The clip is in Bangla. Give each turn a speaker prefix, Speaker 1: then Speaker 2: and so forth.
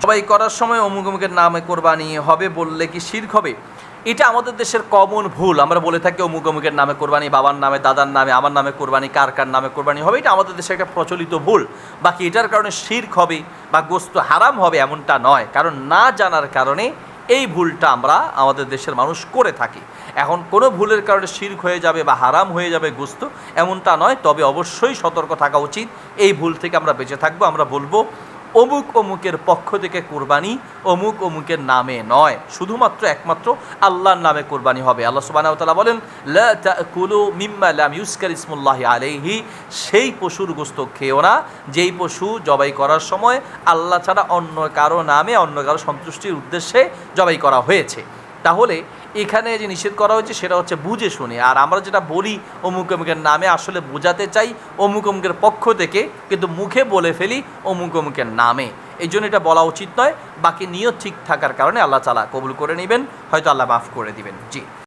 Speaker 1: জবাই করার সময় অমুক অমুকের নামে কোরবানি হবে বললে কি শিরক হবে? এটা আমাদের দেশের কমন ভুল। আমরা বলে থাকি অমুক অমুকের নামে কোরবানি, বাবার নামে, দাদার নামে, আমার নামে কোরবানি, কার কার নামে কোরবানি হবে, এটা আমাদের দেশে একটা প্রচলিত ভুল। বাকি এটার কারণে শিরক হবে বা গোশত হারাম হবে এমনটা নয়, কারণ না জানার কারণে এই ভুলটা আমরা আমাদের দেশের মানুষ করে থাকি। এখন কোনো ভুলের কারণে শিরক হয়ে যাবে বা হারাম হয়ে যাবে গোশত, এমনটা নয়। তবে অবশ্যই সতর্ক থাকা উচিত, এই ভুল থেকে আমরা বেঁচে থাকবো। আমরা বলবো অমুক অমুকের পক্ষ থেকে কোরবানি, অমুক অমুকের নামে নয়, শুধুমাত্র একমাত্র আল্লাহর নামে কোরবানি হবে। আল্লাহ সুবহানাহু ওয়া তাআলা বলেন, লা তাকুলু মিম্মা লাম ইউজকার ইসমুল্লাহি আলাইহি, সেই পশুর গোশত খেও না যেই পশু জবাই করার সময় আল্লাহ ছাড়া অন্য কারো নামে, অন্য কারো সন্তুষ্টির উদ্দেশ্যে জবাই করা হয়েছে। তাহলে এখানে যে নিষেধ করা হয়েছে সেটা হচ্ছে বুঝে শুনে। আর আমরা যেটা বলি অমুক অমুকের নামে, আসলে বোঝাতে চাই অমুক অমুকের পক্ষ থেকে, কিন্তু মুখে বলে ফেলি অমুক অমুকের নামে। এই জন্য এটা বলা উচিত নয়। বাকি নিয়ত ঠিক থাকার কারণে আল্লাহ তাআলা কবুল করে নেবেন, হয়তো আল্লাহ মাফ করে দিবেন। জি।